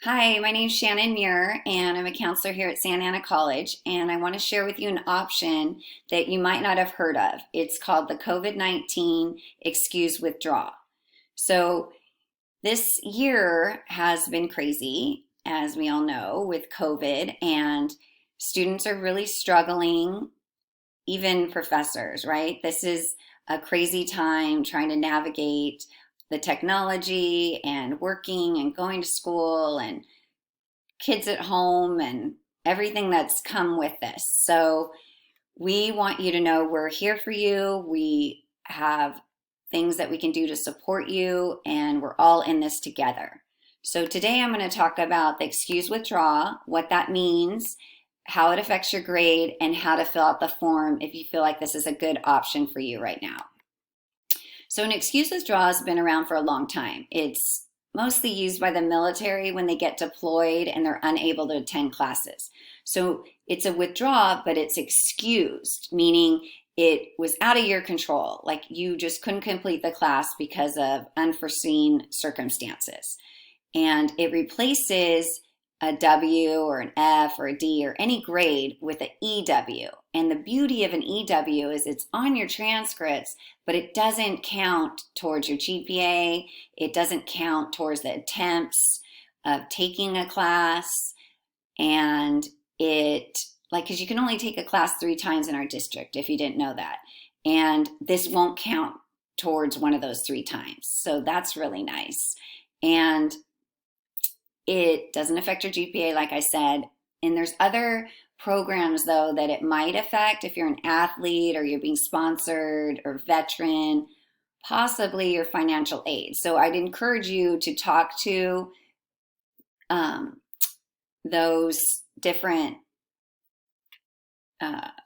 Hi, my name is Shannon Muir, and I'm a counselor here at Santa Ana College, and I want to share with you an option that you might not have heard of. It's called the COVID-19 Excuse Withdrawal. So this year has been crazy, as we all know, with COVID, and students are really struggling, even professors, right? This is a crazy time trying to navigate the technology and working and going to school and kids at home and everything that's come with this. So we want you to know we're here for you. We have things that we can do to support you, and we're all in this together. So today I'm going to talk about the excuse withdrawal, what that means, how it affects your grade, and how to fill out the form if you feel like this is a good option for you right now. So an excuse withdrawal has been around for a long time. It's mostly used by the military when they get deployed and they're unable to attend classes. So it's a withdrawal, but it's excused, meaning it was out of your control. Like you just couldn't complete the class because of unforeseen circumstances. And it replaces a W or an F or a D or any grade with an EW. And the beauty of an EW is it's on your transcripts, but it doesn't count towards your GPA. It doesn't count towards the attempts of taking a class. And because you can only take a class 3 times in our district, if you didn't know that. And this won't count towards one of those 3 times. So that's really nice. And it doesn't affect your GPA, like I said. And there's other programs, though, that it might affect if you're an athlete or you're being sponsored or veteran, possibly your financial aid. So I'd encourage you to talk to those different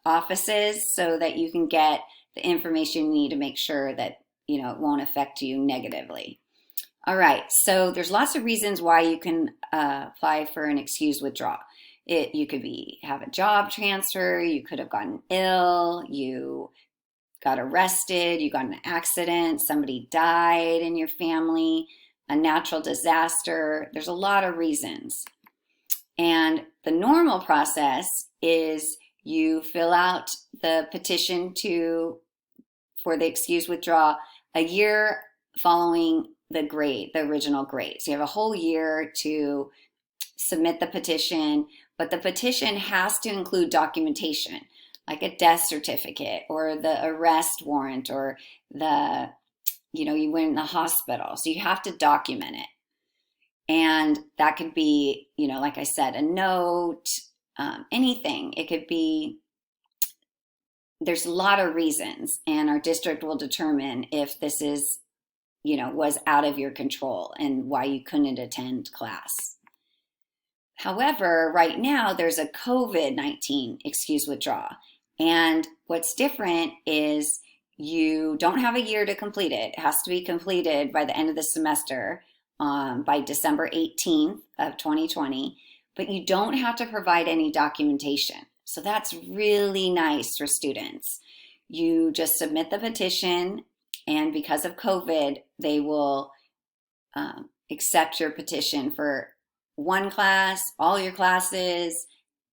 offices so that you can get the information you need to make sure that it won't affect you negatively. All right, so there's lots of reasons why you can apply for an excused withdrawal. You could have a job transfer, you could have gotten ill, you got arrested, you got in an accident, somebody died in your family, a natural disaster. There's a lot of reasons. And the normal process is you fill out the petition for the excused withdrawal a year following the original grade. So you have a whole year to submit the petition, but the petition has to include documentation, like a death certificate or the arrest warrant or you went in the hospital. So you have to document it. And that could be, like I said, a note, anything. It could be, there's a lot of reasons, and our district will determine if this is was out of your control and why you couldn't attend class. However, right now there's a COVID-19 excuse withdrawal. And what's different is you don't have a year to complete it. It has to be completed by the end of the semester by December 18th of 2020, but you don't have to provide any documentation. So that's really nice for students. You just submit the petition, and because of COVID, they will accept your petition for one class, all your classes.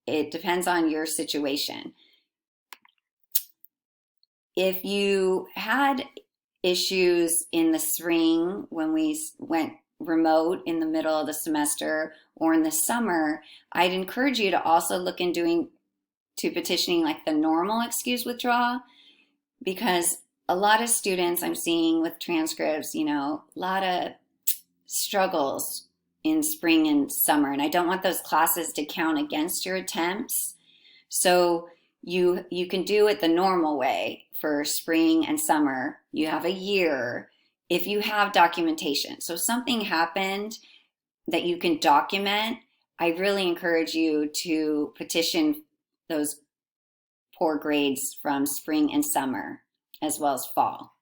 It depends on your situation. If you had issues in the spring when we went remote in the middle of the semester or in the summer, I'd encourage you to also look into petitioning like the normal excuse withdrawal, because a lot of students I'm seeing with transcripts, a lot of struggles in spring and summer, and I don't want those classes to count against your attempts. So you can do it the normal way for spring and summer. You have a year if you have documentation. So if something happened that you can document, I really encourage you to petition those poor grades from spring and summer, as well as fall.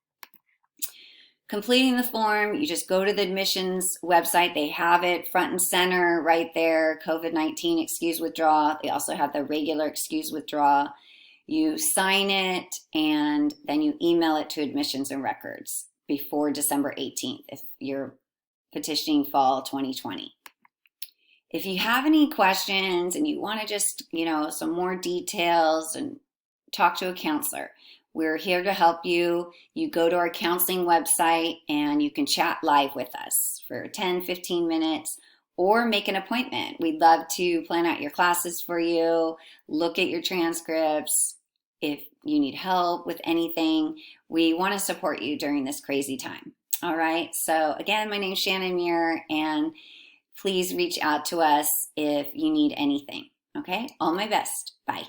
Completing the form, you just go to the admissions website. They have it front and center right there, COVID-19 excuse withdrawal. They also have the regular excuse withdrawal. You sign it, and then you email it to admissions and records before December 18th if you're petitioning fall 2020. If you have any questions and you want to just, some more details and talk to a counselor, we're here to help you. You go to our counseling website and you can chat live with us for 10, 15 minutes or make an appointment. We'd love to plan out your classes for you, look at your transcripts. If you need help with anything, we want to support you during this crazy time. All right. So again, my name's Shannon Muir, and please reach out to us if you need anything. Okay. All my best. Bye.